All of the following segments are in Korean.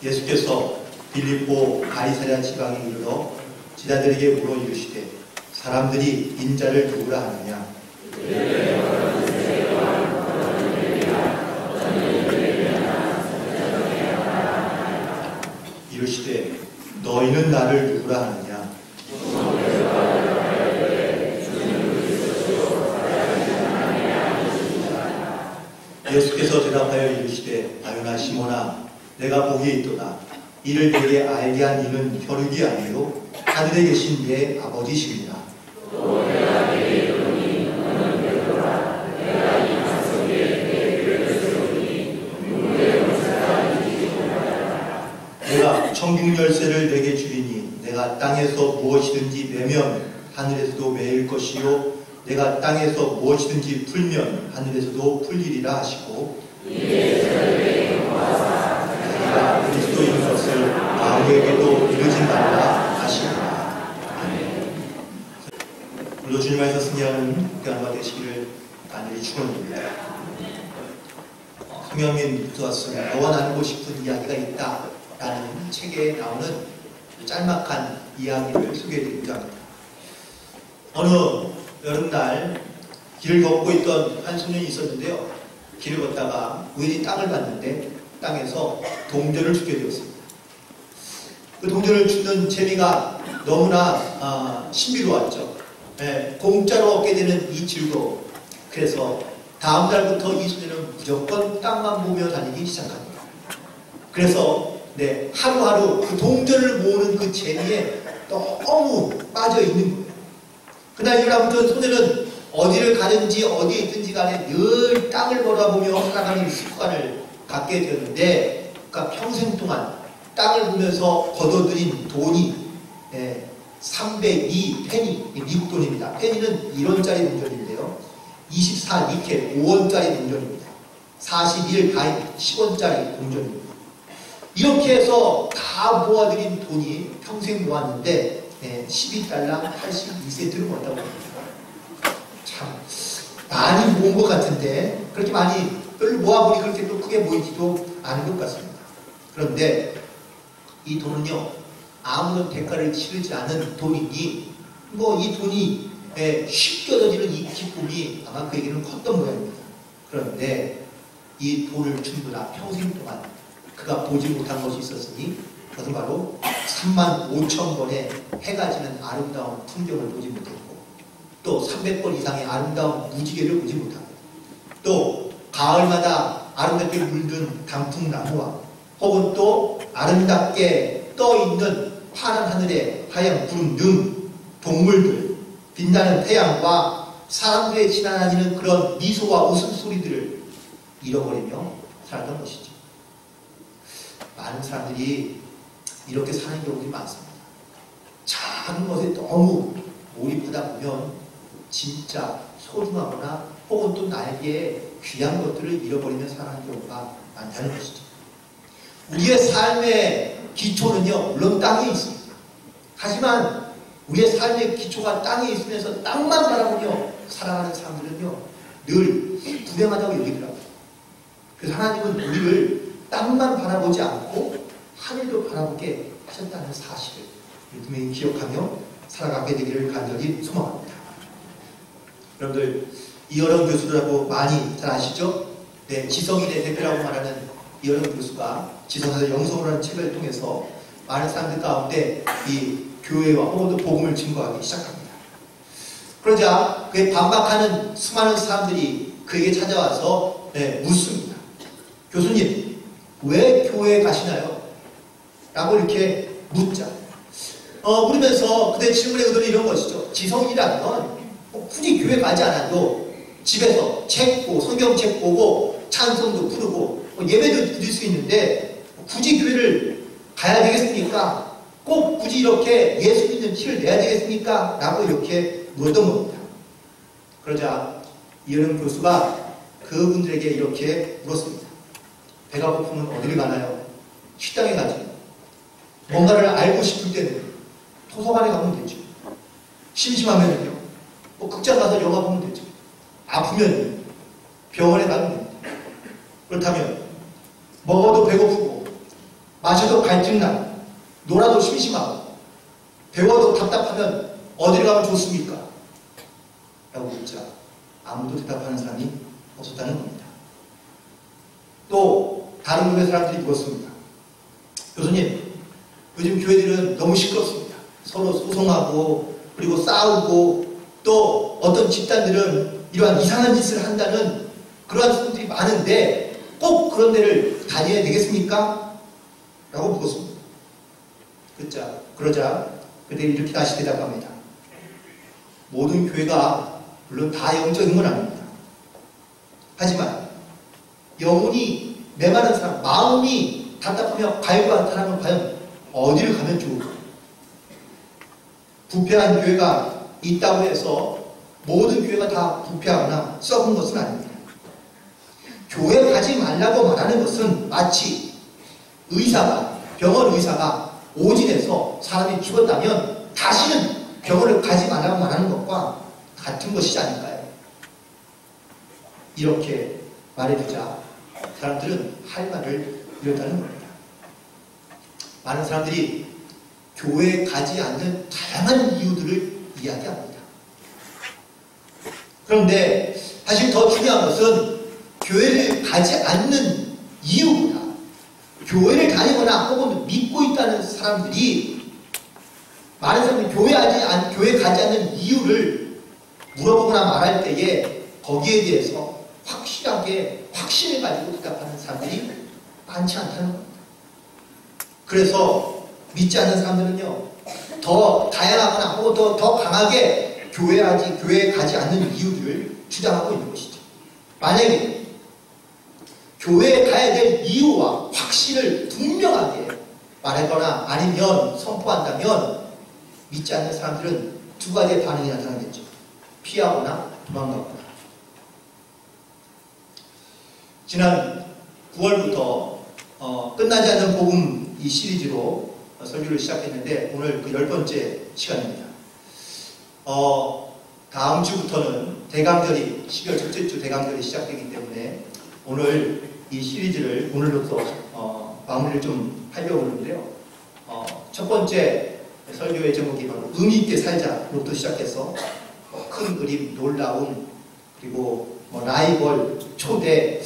예수께서 빌립보 가이사랴 지방에 이르러 제자들에게 물어 이르시되 사람들이 인자를 누구라 하느냐. 이르시되 너희는 나를 누구라 하느냐. 예수께서 대답하여 이르시되 바요나 시몬아 내가 보기에 있도다. 이를 내게 알게 한 이는 혈육이 아니요 하늘에 계신 내 아버지시니라. 내가 천국 열쇠를 내게 주리니 내가 땅에서 무엇이든지 매면 하늘에서도 매일 것이요 내가 땅에서 무엇이든지 풀면 하늘에서도 풀리리라 하시고 내가 그리스도인 것을 아무에게도 이르지 말라 하시니라. 물론 주님 안에서 승리하는 교회가 되시기를 간절히 축원드립니다. 송영민 교수가 너와 나누고 싶은 이야기가 있다 라는 책에 나오는 짤막한 이야기를 소개해드리고자 합니다. 어느 여름날 길을 걷고 있던 한 소년이 있었는데요. 길을 걷다가 우연히 땅을 봤는데 땅에서 동전을 주게 되었습니다. 그 동전을 주는 재미가 너무나 신비로웠죠. 공짜로 얻게 되는 이 즐거움. 그래서 다음 날부터 이 소년은 무조건 땅만 보며 다니기 시작합니다. 그래서 하루하루 그 동전을 모으는 그 재미에 너무 빠져 있는 거예요. 그날 이후부터 소년은 어디를 가든지 어디에 있든지 간에 늘 땅을 바라보며 살아가는 습관을 갖게 되었는데, 그러니까 평생 동안 땅을 보면서 거둬들인 돈이 302 페니, 미국 돈입니다. 페니는 1원짜리 동전인데요. 24 니켈 5원짜리 동전입니다. 41 다임 10원짜리 동전입니다. 이렇게 해서 다 모아들인 돈이 평생 모았는데 12달러 82센트를 모았다고 합니다. 참 많이 모은 것 같은데 그렇게 많이 별로 모아보니 그렇게 또 크게 모이지도 않은 것 같습니다. 그런데 이 돈은요 아무런 대가를 치르지 않은 돈이니 이 돈이 쉽게 얻어지는 이 기쁨이 아마 그에게는 컸던 모양입니다. 그런데 이 돈을 충분한 평생 동안 그가 보지 못한 것이 있었으니 그것은 바로 35,000번의 해가 지는 아름다운 풍경을 보지 못했고, 또 300번 이상의 아름다운 무지개를 보지 못하고, 또 가을마다 아름답게 물든 단풍나무와 혹은 또 아름답게 떠있는 파란 하늘의 하얀 구름 등 동물들, 빛나는 태양과 사람들의 지나다니는 그런 미소와 웃음소리들을 잃어버리며 살았던 것이죠. 많은 사람들이 이렇게 사는 경우들이 많습니다. 작은 것에 너무 몰입하다 보면 진짜 소중하거나 혹은 또 나에게 귀한 것들을 잃어버리며 살아가는 경우가 많다는 것이죠. 우리의 삶의 기초는요 물론 땅에 있습니다. 하지만 우리의 삶의 기초가 땅에 있으면서 땅만 바라보며 살아가는 사람들은요 늘 불행하다고 여기더라고요. 그래서 하나님은 우리를 땅만 바라보지 않고 하늘도 바라보게 하셨다는 사실을 분명히 기억하며 살아가게 되기를 간절히 소망합니다. 여러분들 이어령 교수라고 많이 잘 아시죠? 지성인의 대표라고 말하는 이어령 교수가 지성에서 영성이라는 책을 통해서 많은 사람들 가운데 이 교회와 혹은 또 복음을 증거하기 시작합니다. 그러자 그에 반박하는 수많은 사람들이 그에게 찾아와서 묻습니다. 교수님, 왜 교회에 가시나요? 라고 이렇게 묻자. 물으면서 그들의 질문의 의도는 이런 것이죠. 지성이라는 건 굳이 교회 가지 않아도 집에서 책 보고 성경책 보고 찬송도 부르고 예배도 드릴 수 있는데 굳이 교회를 가야 되겠습니까? 꼭 굳이 이렇게 예수 믿는 티를 내야 되겠습니까? 라고 이렇게 물었던 겁니다. 그러자 이어령 교수가 그분들에게 이렇게 물었습니다. 배가 고프면 어디를 가나요? 식당에 가지. 뭔가를 알고 싶을 때는 도서관에 가면 되죠. 심심하면요 극장 가서 영화 보면 되죠. 아프면 병원에 가면 됩니다. 그렇다면 먹어도 배고프고 마셔도 갈증나고 놀아도 심심하고 배워도 답답하면 어디를 가면 좋습니까? 라고 묻자 아무도 대답하는 사람이 없었다는 겁니다. 또 다른 교회 사람들이 묻었습니다. 교수님, 요즘 교회들은 너무 시끄럽습니다. 서로 소송하고 그리고 싸우고 또 어떤 집단들은 이러한 이상한 짓을 한다는 그러한 사람들이 많은데 꼭 그런 데를 다녀야 되겠습니까? 라고 묻었습니다. 그러자 그들이 이렇게 다시 대답합니다. 모든 교회가 물론 다 영적인 건 아닙니다. 하지만 영혼이 메마른 사람, 마음이 답답하며 갈구한 사람은 과연 어디를 가면 좋을까? 부패한 교회가 있다고 해서 모든 교회가 다 부패하거나 썩은 것은 아닙니다. 교회 가지 말라고 말하는 것은 마치 병원 의사가 오진해서 사람이 죽었다면 다시는 병원을 가지 말라고 말하는 것과 같은 것이지 않을까요? 이렇게 말해주자 사람들은 할 말을 잃었다는 겁니다. 많은 사람들이 교회에 가지 않는 다양한 이유들을 이야기합니다. 그런데 사실 더 중요한 것은 교회를 가지 않는 이유보다 교회를 다니거나 혹은 믿고 있다는 사람들이 많은 사람들이 교회 가지 않는 이유를 물어보거나 말할 때에 거기에 대해서 확실하게 확신을 가지고 대답하는 사람들이 많지 않다는 겁니다. 그래서 믿지 않는 사람들은요 더 다양하거나 혹은 더 강하게 교회에 가지 않는 이유들을 주장하고 있는 것이죠. 만약에 교회에 가야 될 이유와 확신을 분명하게 말하거나 아니면 선포한다면 믿지 않는 사람들은 두 가지의 반응이 나타나겠죠. 피하거나 도망가거나. 지난 9월부터 끝나지 않는 복음 이 시리즈로 설교를 시작했는데 오늘 그 10번째 시간입니다. 다음 주부터는 대강절이 12월 첫째 주 대강절이 시작되기 때문에 오늘 이 시리즈를 오늘로서 마무리를 좀 하려고 하는데요. 첫 번째 설교의 제목이 바로 의미 있게 살자로부터 시작해서 큰 그림, 놀라움, 그리고 라이벌, 초대,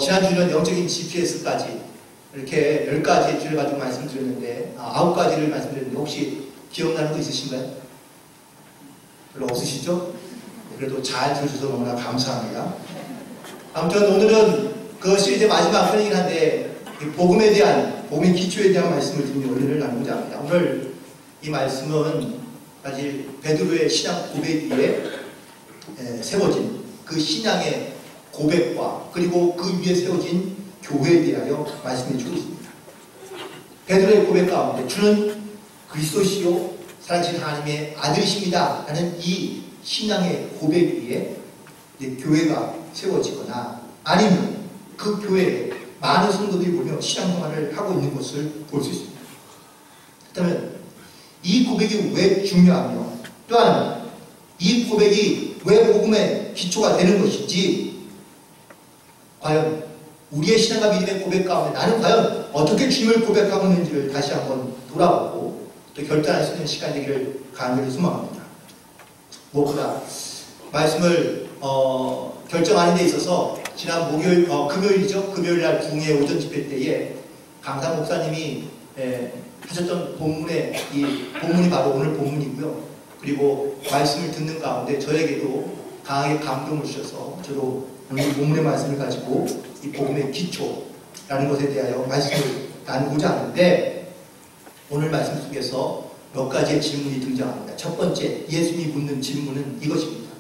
지난주는 영적인 GPS까지 이렇게 10가지 주를 가지고 말씀드렸는데 9가지를 말씀드렸는데 혹시 기억나는 거 있으신가요? 별로 없으시죠? 그래도 잘 들어주셔서 너무나 감사합니다. 아무튼 오늘은 그 시리즈의 마지막 편이긴 한데 복음의 기초에 대한 말씀을 드리며 오늘을 나누고자 합니다. 오늘 이 말씀은 사실 베드로의 신앙 고백 위에 세워진 그 신앙의 고백과 그리고 그 위에 세워진 교회에 대하여 말씀해 주고 있습니다. 베드로의 고백 가운데 주는 그리스도시요 살아계신 하나님의 아들이십니다 하는 이 신앙의 고백 위에 교회가 세워지거나 아니면 그 교회에 많은 성도들이 모여 신앙생활을 하고 있는 것을 볼 수 있습니다. 그렇다면 이 고백이 왜 중요하며 또한 이 고백이 왜 복음의 기초가 되는 것인지 과연 우리의 신앙과 믿음의 고백 가운데 나는 과연 어떻게 주님을 고백하고 있는지를 다시 한번 돌아보고 또 결단할 수 있는 시간이 되기를 간절히 소망합니다. 무엇보다 말씀을 결정하는 데 있어서 지난 금요일이죠. 금요일날 부흥회 오전 집회 때에 강사 목사님이 하셨던 본문이 바로 오늘 본문이고요. 그리고 말씀을 듣는 가운데 저에게도 강하게 감동을 주셔서 저도 오늘 본문의 말씀을 가지고 이 복음의 기초라는 것에 대하여 말씀을 나누고자 하는데 오늘 말씀 속에서 몇 가지의 질문이 등장합니다. 첫 번째, 예수님이 묻는 질문은 이것입니다.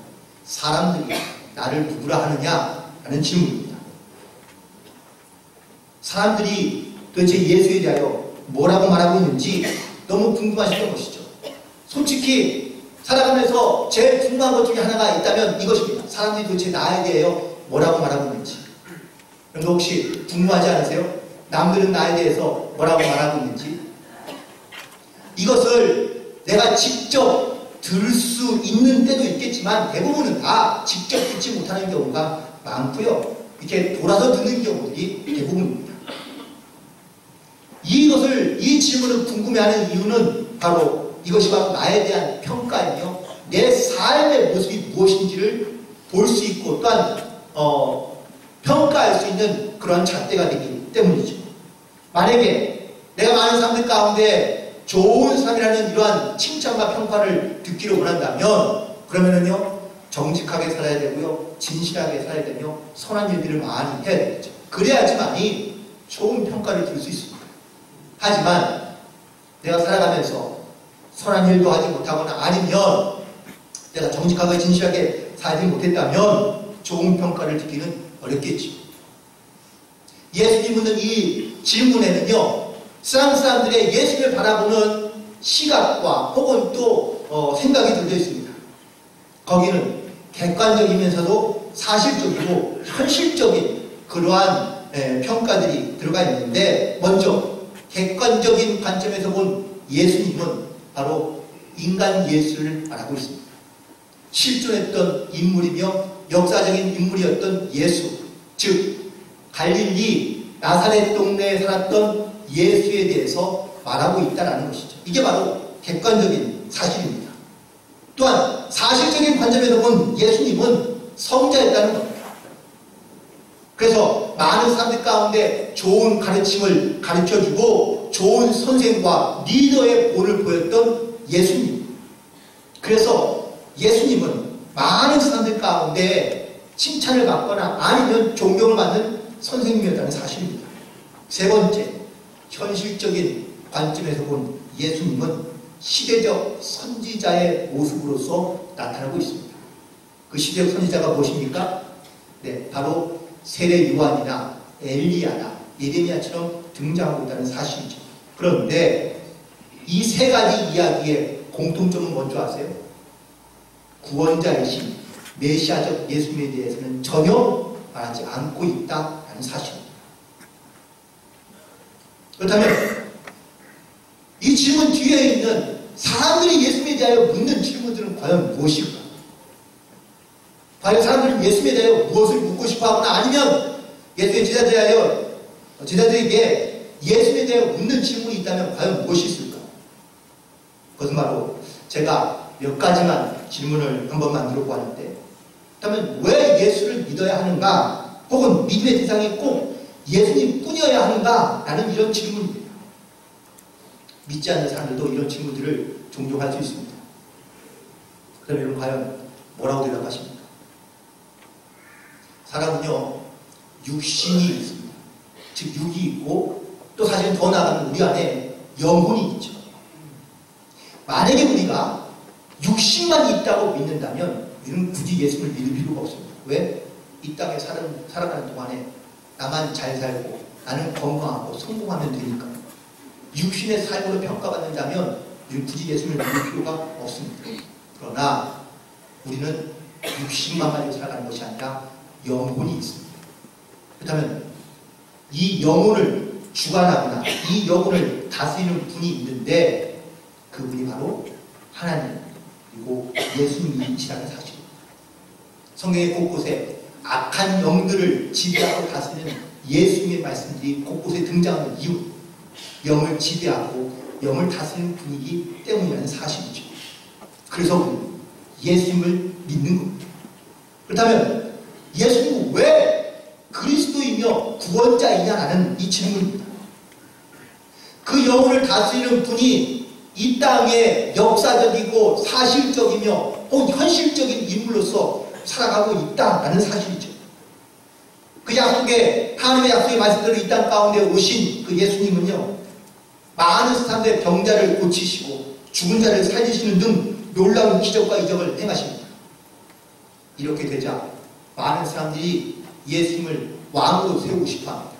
사람들이 나를 누구라 하느냐? 라는 질문입니다. 사람들이 도대체 예수에 대하여 뭐라고 말하고 있는지 너무 궁금하셨던 것이죠. 솔직히 살아가면서 제일 궁금한 것 중에 하나가 있다면 이것입니다. 사람들이 도대체 나에 대하여 뭐라고 말하고 있는지. 여러분 혹시 궁금하지 않으세요? 남들은 나에 대해서 뭐라고 말하고 있는지. 이것을 내가 직접 들을 수 있는 때도 있겠지만 대부분은 다 직접 듣지 못하는 경우가 많고요. 이렇게 돌아서 듣는 경우들이 대부분입니다. 이 질문을 궁금해하는 이유는 바로 이것이 바로 나에 대한 평가이며 내 삶의 모습이 무엇인지를 볼 수 있고 또한 평가할 수 있는 그런 잣대가 되기 때문이죠. 만약에 내가 많은 사람들 가운데 좋은 사람이라는 이러한 칭찬과 평가를 듣기를 원한다면 그러면은요 정직하게 살아야 되고요 진실하게 살아야 되며 선한 일들을 많이 해야 되겠죠. 그래야지만이 좋은 평가를 들을 수 있습니다. 하지만 내가 살아가면서 선한 일도 하지 못하거나 아니면 내가 정직하게 진실하게 살지 못했다면 좋은 평가를 듣기는 어렵겠죠. 예수님 묻는 이 질문에는요 세상 사람들의 예수를 바라보는 시각과 혹은 또 생각이 들려 있습니다. 거기는 객관적이면서도 사실적이고 현실적인 그러한 평가들이 들어가 있는데 먼저 객관적인 관점에서 본 예수님은 바로 인간 예수를 말하고 있습니다. 실존했던 인물이며 역사적인 인물이었던 예수, 즉 갈릴리 나사렛 동네에 살았던 예수에 대해서 말하고 있다는 것이죠. 이게 바로 객관적인 사실입니다. 또한 사실적인 관점에서 본 예수님은 성자였다는 겁니다. 그래서 많은 사람들 가운데 좋은 가르침을 가르쳐주고 좋은 선생과 리더의 본을 보였던 예수님. 그래서 예수님은 많은 사람들 가운데 칭찬을 받거나 아니면 존경을 받는 선생님이었다는 사실입니다. 세 번째, 현실적인 관점에서 본 예수님은 시대적 선지자의 모습으로서 나타나고 있습니다. 그 시대적 선지자가 무엇입니까? 네, 바로 세례 요한이나 엘리야나 예레미야처럼 등장하고 있다는 사실이죠. 그런데 이 세 가지 이야기의 공통점은 뭔지 아세요? 구원자이신 메시아적 예수님에 대해서는 전혀 말하지 않고 있다는 사실입니다. 그렇다면 이 질문 뒤에 있는 사람들이 예수님에 대하여 묻는 질문들은 과연 무엇일까? 과연 사람들은 예수님에 대하여 무엇을 묻고 싶어하거나 아니면 예수의 제자들에게 예수님에 대하여 묻는 질문이 있다면 과연 무엇이 있을까? 그것은 바로 제가 몇 가지만 질문을 한번 만들어 보았는데 그렇다면 왜 예수를 믿어야 하는가? 혹은 믿음의 대상이 꼭 예수님 뿐이어야 하는가? 라는 이런 질문입니다. 믿지 않는 사람들도 이런 질문들을 종종 할 수 있습니다. 그럼 여러분 과연 뭐라고 대답하십니까? 사람은요 육신이 있습니다. 즉 육이 있고 또 사실 더 나아가면 우리 안에 영혼이 있죠. 만약에 우리가 육신만 있다고 믿는다면 우리는 굳이 예수를 믿을 필요가 없습니다. 왜? 이 땅에 살아가는 동안에 나만 잘 살고 나는 건강하고 성공하면 되니까. 육신의 삶으로 평가받는다면 우리는 굳이 예수를 믿을 필요가 없습니다. 그러나 우리는 육신만 가지고 살아가는 것이 아니라 영혼이 있습니다. 그렇다면 이 영혼을 주관하거나 이 영혼을 다스리는 분이 있는데 그분이 바로 하나님 그리고 예수님이시라는 사실입니다. 성경의 곳곳에 악한 영들을 지배하고 다스리는 예수님의 말씀들이 곳곳에 등장하는 이유, 영을 지배하고 영을 다스리는 분이기 때문이라는 사실이죠. 그래서 우리는 예수님을 믿는 겁니다. 그렇다면 예수님은 왜 그리스도이며 구원자이냐라는 이 질문입니다. 그 영혼을 다스리는 분이 이 땅에 역사적이고 사실적이며 혹은 현실적인 인물로서 살아가고 있다라는 사실이죠. 그 약속에 하나님의 약속의 말씀대로 이 땅 가운데 오신 그 예수님은요 많은 사람들의 병자를 고치시고 죽은 자를 살리시는 등 놀라운 기적과 이적을 행하십니다. 이렇게 되자 많은 사람들이 예수님을 왕으로 세우고 싶어합니다.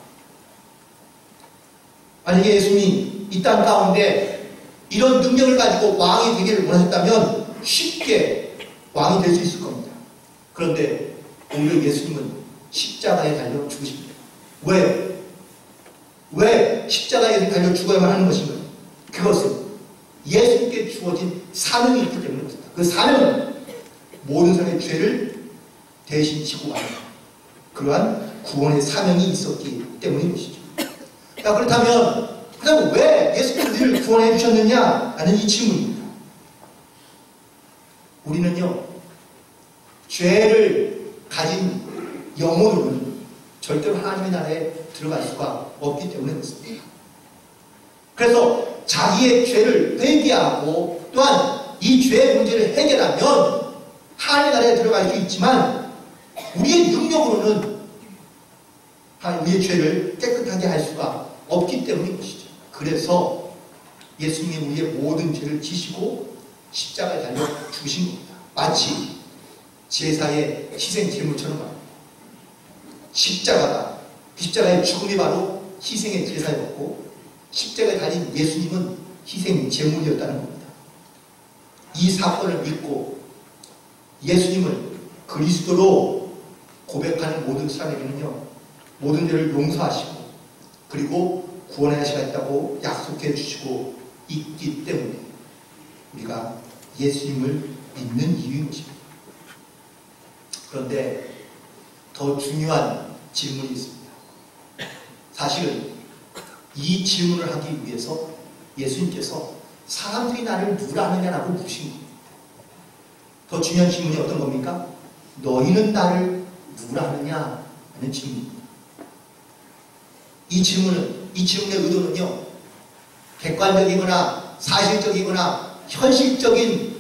만약에 예수님이 이 땅 가운데 이런 능력을 가지고 왕이 되기를 원하셨다면 쉽게 왕이 될 수 있을 겁니다. 그런데 오히려 예수님은 십자가에 달려 죽으십니다. 왜? 왜 십자가에 달려 죽어야만 하는 것인가요? 그것은 예수님께 주어진 사명이 있기 때문에 그렇습니다. 그 사명은 모든 사람의 죄를 대신 지고 가는 그러한 구원의 사명이 있었기 때문인 것이죠. 그렇다면 그럼 왜 예수님은 우리를 구원해 주셨느냐? 라는 이 질문입니다. 우리는요, 죄를 가진 영혼으로는 절대로 하나님의 나라에 들어갈 수가 없기 때문에 그렇습니다. 그래서 자기의 죄를 회개하고 또한 이 죄의 문제를 해결하면 하나님의 나라에 들어갈 수 있지만 우리의 능력으로는 우리의 죄를 깨끗하게 할 수가 없기 때문인 것이죠. 그래서 예수님이 우리의 모든 죄를 지시고 십자가에 달려 죽으신 겁니다. 마치 제사의 희생 제물처럼 말입니다. 십자가의 죽음이 바로 희생의 제사였고 십자가에 달린 예수님은 희생 제물이었다는 겁니다. 이 사건을 믿고 예수님을 그리스도로 고백하는 모든 사람에게는요, 모든 죄를 용서하시고 그리고 구원하시겠다고 약속해 주시고 있기 때문에 우리가 예수님을 믿는 이유인 것입니다. 그런데 더 중요한 질문이 있습니다. 사실은 이 질문을 하기 위해서 예수님께서 사람들이 나를 누구라 하느냐라고 묻으신 겁니다. 더 중요한 질문이 어떤 겁니까? 너희는 나를 누구라 하느냐? 하는 질문입니다. 이 질문의 의도는요, 객관적이거나 사실적이거나 현실적인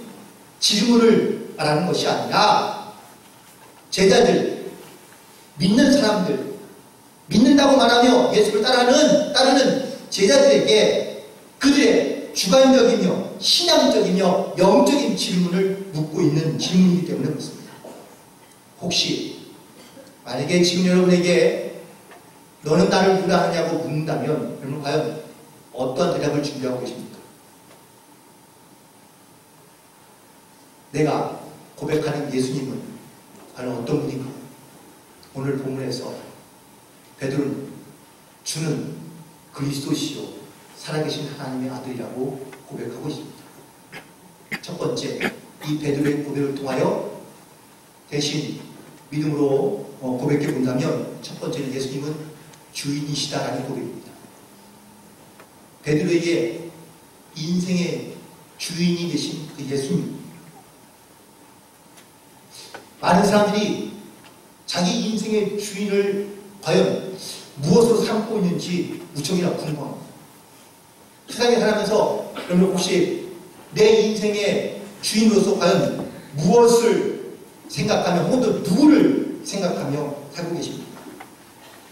질문을 말하는 것이 아니라 제자들, 믿는 사람들, 믿는다고 말하며 예수를 따르는 제자들에게 그들의 주관적이며 신앙적이며 영적인 질문을 묻고 있는 질문이기 때문에 그렇습니다. 혹시 만약에 지금 여러분에게 너는 나를 누구라 하냐고 묻는다면 여러분 과연 어떤 대답을 준비하고 계십니까? 내가 고백하는 예수님은 과연 어떤 분인가? 오늘 본문에서 베드로는 주는 그리스도시요 살아계신 하나님의 아들이라고 고백하고 있습니다. 첫 번째, 이 베드로의 고백을 통하여 대신 믿음으로 고백해 본다면 첫 번째는 예수님은 주인이시다라는 고백입니다. 베드로에게 인생의 주인이 되신 그 예수님. 많은 사람들이 자기 인생의 주인을 과연 무엇으로 삼고 있는지 무척이나 궁금합니다. 세상에 살아가면서 여러분 혹시 내 인생의 주인으로서 과연 무엇을 생각하며 혹은 또 누구를 생각하며 살고 계십니까?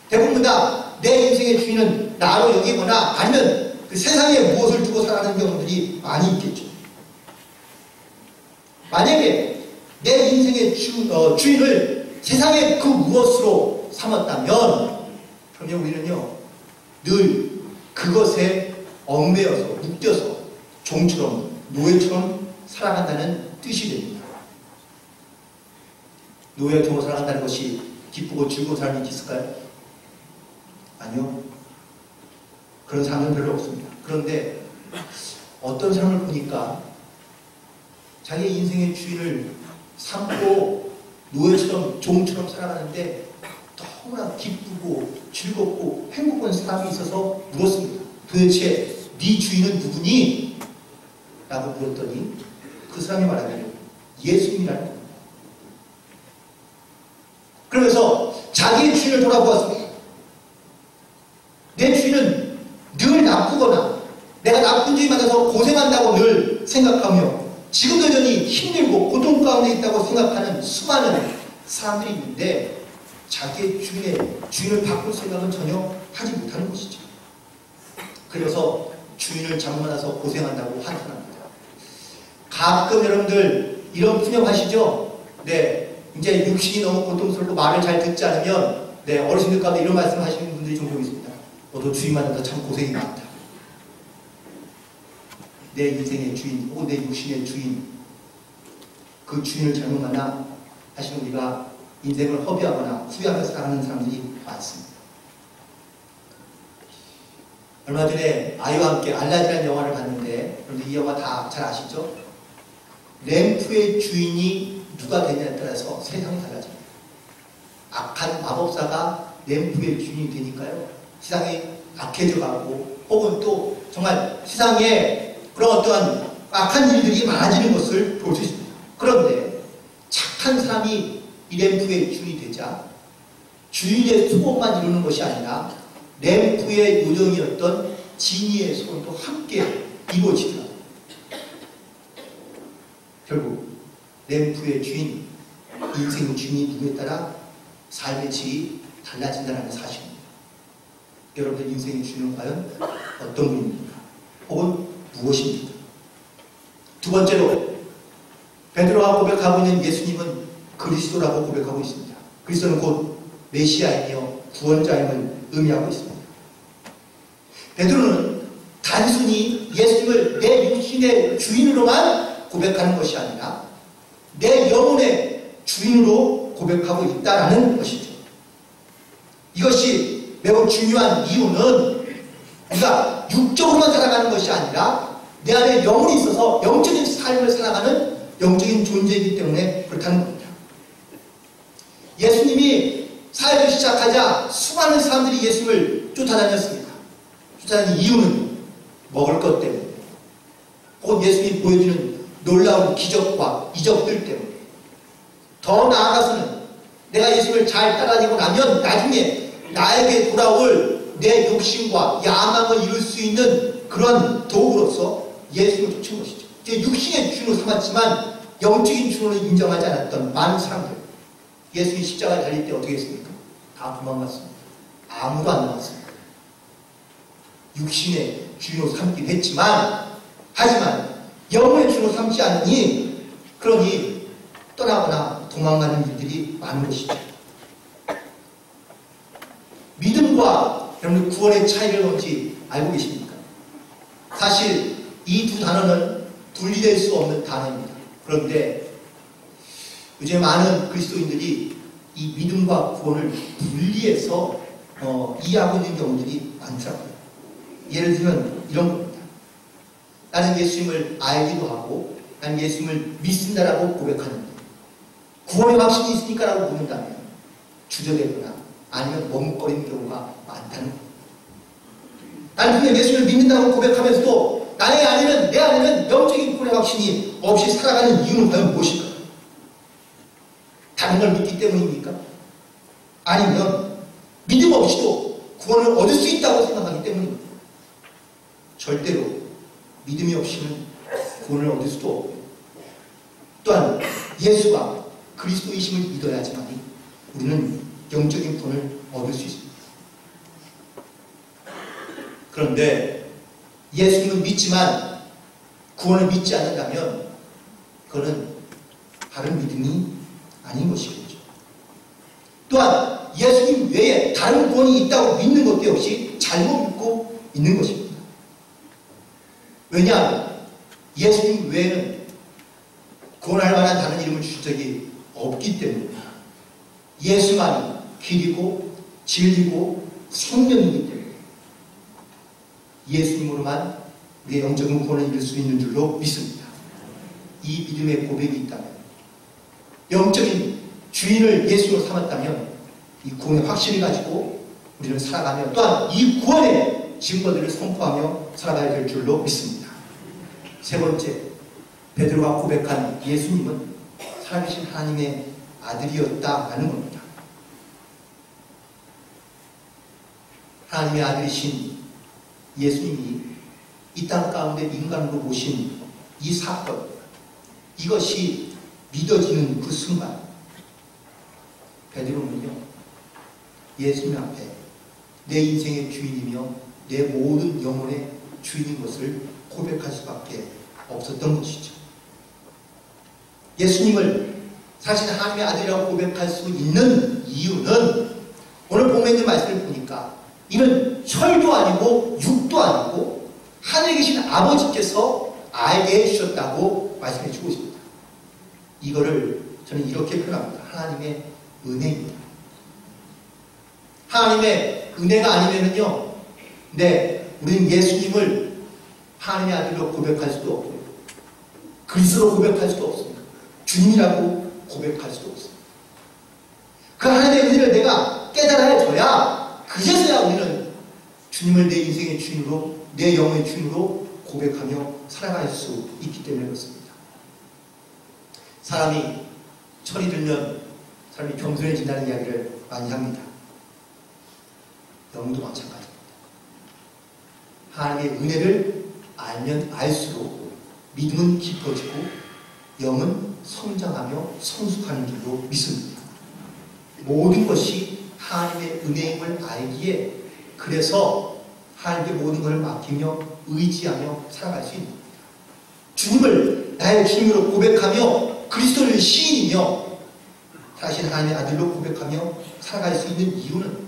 대부분 다 내 인생의 주인은 나로 여기거나 아니면 그 세상에 무엇을 두고 살아가는 경우들이 많이 있겠죠. 만약에 내 인생의 주인을 세상의 그 무엇으로 삼았다면 그러면 우리는요 늘 그것에 얽매여서 묶여서 종처럼 노예처럼 살아간다는 뜻이 됩니다. 노예처럼 살아간다는 것이 기쁘고 즐거운 사람이 있을까요? 아니요. 그런 사람은 별로 없습니다. 그런데 어떤 사람을 보니까 자기 인생의 주인을 삼고 노예처럼 종처럼 살아가는데 너무나 기쁘고 즐겁고 행복한 사람이 있어서 물었습니다. 도대체 네 주인은 누구니? 라고 물었더니 그 사람이 말하기를 예수님이라는 겁니다. 그러면서 자기의 주인을 돌아보았습니다. 내 주인은 늘 나쁘거나 내가 나쁜 주인 만나서 고생한다고 늘 생각하며 지금도 여전히 힘들고 고통 가운데 있다고 생각하는 수많은 사람들이 있는데 자기의 주인을 바꿀 생각은 전혀 하지 못하는 것이죠. 그래서 주인을 잘못 만나서 고생한다고 한탄합니다. 가끔 여러분들 이런 푸념하시죠? 네, 이제 육신이 너무 고통스럽고 말을 잘 듣지 않으면 네, 어르신들 가운데 이런 말씀 하시는 분들이 종종 있습니다. 너도 주인 만나서 참 고생이 많다. 내 인생의 주인, 혹은 내 육신의 주인, 그 주인을 잘못 만나 사실 우리가 인생을 허비하거나 후회하면서 살아가는 사람들이 많습니다. 얼마 전에 아이와 함께 알라딘이라는 영화를 봤는데 여러분들 이 영화 다 잘 아시죠? 램프의 주인이 누가 되냐에 따라서 세상이 달라집니다. 악한 마법사가 램프의 주인이 되니까요 세상이 악해져 가고 혹은 또 정말 세상에 그런 어떠한 악한 일들이 많아지는 것을 볼 수 있습니다. 그런데 착한 사람이 이 램프의 주인이 되자 주인의 소원만 이루는 것이 아니라 램프의 요정이었던 지니의 소원도 함께 이루어지더라고요. 결국 램프의 주인, 인생의 주인이 누구에 따라 삶의 질이 달라진다는 사실입니다. 여러분들 인생의 주인은 과연 어떤 분입니까? 혹은 무엇입니까? 두 번째로 베드로가 고백하고 있는 예수님은 그리스도라고 고백하고 있습니다. 그리스도는 곧 메시아이며 구원자임을 의미하고 있습니다. 베드로는 단순히 예수님을 내 육신의 주인으로만 고백하는 것이 아니라 내 영혼의 주인으로 고백하고 있다는 것이죠. 이것이 매우 중요한 이유는 우리가 육적으로만 살아가는 것이 아니라 내 안에 영혼이 있어서 영적인 삶을 살아가는 영적인 존재이기 때문에 그렇다는 겁니다. 예수님이 사역을 시작하자 수많은 사람들이 예수님을 쫓아다녔습니다. 쫓아다니는 이유는 먹을 것 때문에, 혹은 예수님이 보여주는 놀라운 기적과 이적들 때문에, 더 나아가서는 내가 예수님을 잘 따라다니고 나면 나중에 나에게 돌아올 내 욕심과 야망을 이룰 수 있는 그런 도구로서 예수님을 쫓은 것이죠. 제 육신의 주인으로 삼았지만 영적인 주인으로 인정하지 않았던 많은 사람들, 예수님이 십자가에 달릴 때 어떻게 했습니까? 다 도망갔습니다. 아무도 안 나왔습니다. 육신의 주인으로 삼긴 했지만, 하지만 영혼의 주인으로 삼지 않으니, 그러니 떠나거나 도망가는 일들이 많은 것이죠. 믿음과 여러분 구원의 차이를 뭔지 알고 계십니까? 사실 이 두 단어는 분리될 수 없는 단어입니다. 그런데 요즘 많은 그리스도인들이 이 믿음과 구원을 분리해서 이해하고 있는 경우들이 많더라고요. 예를 들면 이런 겁니다. 나는 예수님을 알기도 하고 나는 예수님을 믿습니다라고 고백하는데 구원의 확신이 있으니까 라고 묻는다면 주저되거나 아니면 머뭇거리는 경우가 많다는 겁니다. 나는 그냥 예수님을 믿는다고 고백하면서도 나의 안에는, 내 안에는 영적인 구원의 확신이 없이 살아가는 이유는 과연 무엇일까? 다른 걸 믿기 때문입니까? 아니면 믿음 없이도 구원을 얻을 수 있다고 생각하기 때문입니다. 절대로 믿음이 없이는 구원을 얻을 수도 없고, 또한 예수가 그리스도이심을 믿어야지만 우리는 영적인 구원을 얻을 수 있습니다. 그런데 예수님은 믿지만 구원을 믿지 않는다면 그거는 다른 믿음이 아닌 것이겠죠. 또한 예수님 외에 다른 구원이 있다고 믿는 것도 역시 잘못 믿고 있는 것입니다. 왜냐하면 예수님 외에는 구원할 만한 다른 이름을 주신 적이 없기 때문입니다. 예수만이 길이고 진리고 생명이기 때문에 예수님으로만 우리의 영적인 구원을 이룰 수 있는 줄로 믿습니다. 이 믿음의 고백이 있다면, 영적인 주인을 예수로 삼았다면 이 구원의 확신을 가지고 우리는 살아가며 또한 이 구원의 증거들을 선포하며 살아가야 될 줄로 믿습니다. 세 번째, 베드로가 고백한 예수님은 살아계신 하나님의 아들이었다라는 겁니다. 하나님의 아들이신 예수님이 이 땅 가운데 인간으로 오신 이 사건, 이것이 믿어지는 그 순간 베드로는요, 예수님 앞에 내 인생의 주인이며 내 모든 영혼의 주인인 것을 고백할 수밖에 없었던 것이죠. 예수님을 사실 하나님의 아들이라고 고백할 수 있는 이유는 오늘 본문에 있는 말씀을 보니까 이는 혈도 아니고 육도 아니고 하늘에 계신 아버지께서 알게 해주셨다고 말씀해 주고 있습니다. 이거를 저는 이렇게 표현합니다. 하나님의 은혜입니다. 하나님의 은혜가 아니면은요, 우리는 예수님을 하나님의 아들로 고백할 수도 없고요, 그리스도로 고백할 수도 없습니다. 주님이라고 고백할 수도 없습니다. 그 하나님의 은혜를 내가 깨달아줘야 그제서야 우리는 주님을 내 인생의 주인으로 내 영의 주인으로 고백하며 살아갈 수 있기 때문에 그렇습니다. 사람이 철이 들면 사람이 겸손해진다는 이야기를 많이 합니다. 영도 마찬가지입니다. 하나님의 은혜를 알면 알수록 믿음은 깊어지고 영은 성장하며 성숙하는 줄로 믿습니다. 모든 것이 하나님의 은혜임을 알기에 그래서 하나님께 모든 것을 맡기며 의지하며 살아갈 수 있는 겁니다. 주님을 나의 주님으로 고백하며 그리스도를 시인이며 다시 하나님의 아들로 고백하며 살아갈 수 있는 이유는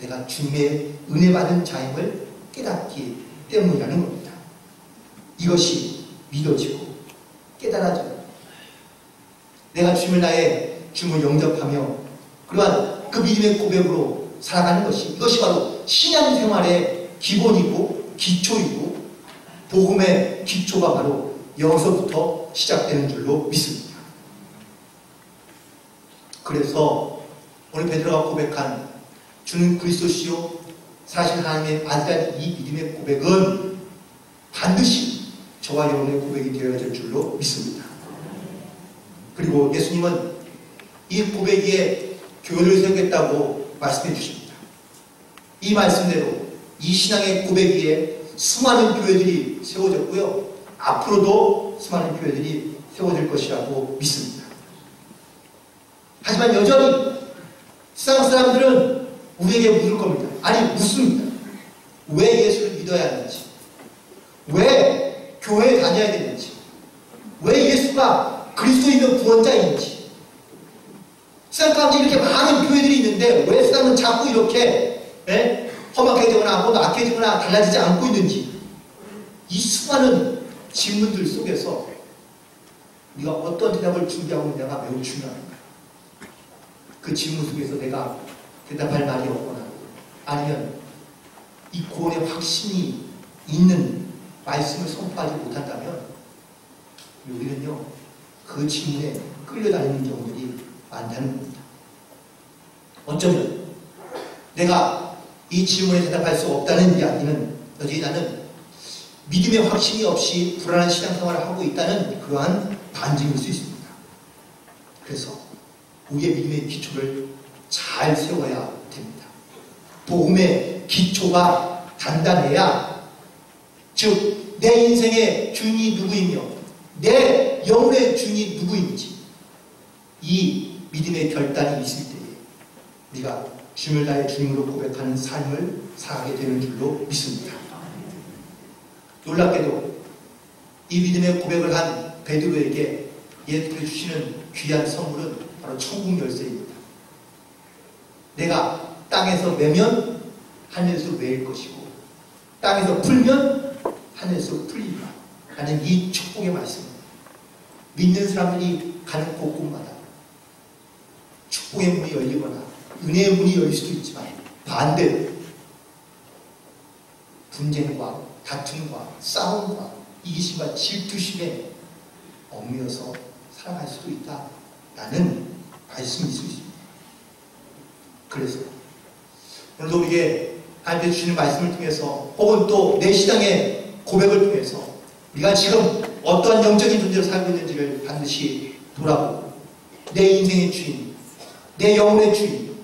내가 주님의 은혜 받은 자임을 깨닫기 때문이라는 겁니다. 이것이 믿어지고 깨달아져요. 내가 주님을 나의 주님을 영접하며 그러한 그 믿음의 고백으로 살아가는 것이 이것이 바로 신앙생활의 기본이고 기초이고 복음의 기초가 바로 여기서부터 시작되는 줄로 믿습니다. 그래서 오늘 베드로가 고백한 주는 그리스도시요 사실 하나님의 아들이라는 이 믿음의 고백은 반드시 저와 여러분의 고백이 되어야 될 줄로 믿습니다. 그리고 예수님은 이 고백 위에 교회를 세우겠다고 말씀해 주십니다. 이 말씀대로 이 신앙의 고백 위에 수많은 교회들이 세워졌고요. 앞으로도 수많은 교회들이 세워질 것이라고 믿습니다. 하지만 여전히 세상 사람들은 우리에게 묻을 겁니다. 아니 묻습니다. 왜 예수를 믿어야 하는지, 왜 교회에 다녀야 되는지, 왜 예수가 그리스도이며 구원자인지. 세상 가운데 이렇게 많은 교회들이 있는데 왜 세상은 자꾸 이렇게 험악해지거나 혹은 악해지거나 달라지지 않고 있는지, 이 수많은 질문들 속에서 우리가 어떤 대답을 준비하고 있느냐가 매우 중요합니다. 그 질문 속에서 내가 대답할 말이 없거나 아니면 이 구원의 확신이 있는 말씀을 선포하지 못한다면 우리는요 그 질문에 끌려다니는 경우들이 많다는 겁니다. 어쩌면 내가 이 질문에 대답할 수 없다는 이야기는 여전히 나는 믿음의 확신이 없이 불안한 신앙생활을 하고 있다는 그러한 반증일 수 있습니다. 그래서 우리의 믿음의 기초를 잘 세워야 됩니다. 복음의 기초가 단단해야, 즉 내 인생의 주인이 누구이며 내 영혼의 주인이 누구인지 이 믿음의 결단이 있을 때에 우리가 주님을 나의 주님으로 고백하는 삶을 살아가게 되는 줄로 믿습니다. 놀랍게도 이 믿음의 고백을 한 베드로에게 예수님이 주시는 귀한 선물은 바로 천국 열쇠입니다. 내가 땅에서 매면 하늘에서 매일 것이고 땅에서 풀면 하늘에서 풀리리라 라는 이 축복의 말씀입니다. 믿는 사람들이 가는 곳곳마다 축복의 문이 열리거나 은혜의 문이 열릴 수도 있지만 반대로 분쟁과 다툼과 싸움과 이기심과 질투심에 얽매여서 살아갈 수도 있다라는 말씀이 있을 수 있습니다. 그래서 오늘도 우리에게 하나님께서 주시는 말씀을 통해서 혹은 또 내 신앙의 고백을 통해서 우리가 지금 어떠한 영적인 존재로 살고 있는지를 반드시 돌아보고 내 인생의 주인, 내 영혼의 주인,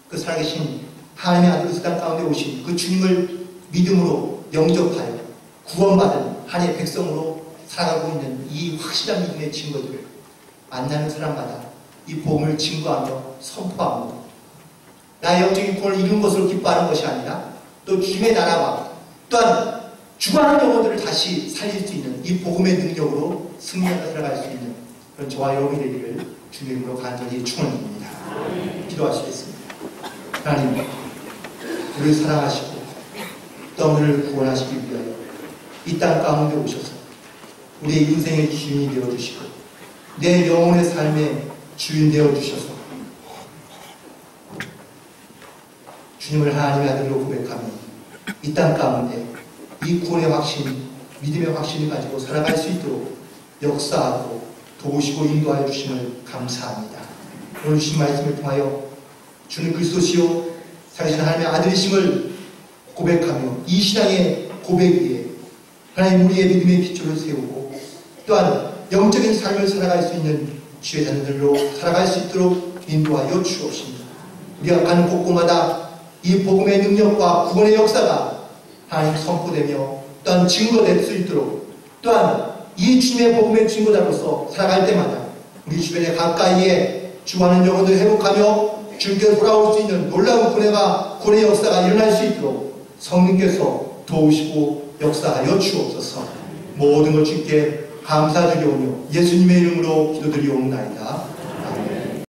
그 살아계신 하나님의 아들 세상 가운데 오신 그 주님을 믿음으로 영접하여 구원받은 하나님의 백성으로 살아가고 있는 이 확실한 믿음의 증거들을 만나는 사람마다 이 복음을 증거하며 선포하며 나의 영적인 구원을 이룬 것으로 기뻐하는 것이 아니라 또 주님의 나라와 또한 죽어가는 영혼들을 다시 살릴 수 있는 이 복음의 능력으로 승리하며 살아갈 수 있는 그런 저와 여러분이 되기를 주님의 이름으로 간절히 축원드립니다. 기도하시겠습니다. 하나님, 우리를 사랑하시고 또 우리를 구원하시기 위하여 이 땅 가운데 오셔서 우리의 인생의 주인이 되어주시고 내 영혼의 삶의 주인 되어주셔서 주님을 하나님의 아들로 고백하며 이 땅 가운데 이 구원의 확신, 믿음의 확신을 가지고 살아갈 수 있도록 역사하고 도우시고 인도하여 주심을 감사합니다. 오늘 주신 말씀을 통하여 주는 그리스도시요 살아계신 하나님의 아들이심을 고백하며 이 신앙의 고백 위에 하나님 우리의 믿음의 기초를 세우고 또한 영적인 삶을 살아갈 수 있는 주의 자녀들로 살아갈 수 있도록 인도하여 주옵습니다. 우리가 가는 곳곳마다 이 복음의 능력과 구원의 역사가 하나님 선포되며 또한 증거될 수 있도록 또한 이 주님의 복음의 증거자로서 살아갈 때마다 우리 주변에 가까이에 죽어가는 영혼을 회복하며 주께 돌아올 수 있는 놀라운 구원의 역사가 일어날 수 있도록 성령께서 도우시고 역사하여 주옵소서. 모든 걸 주께 감사드리오며 예수님의 이름으로 기도드리옵나이다.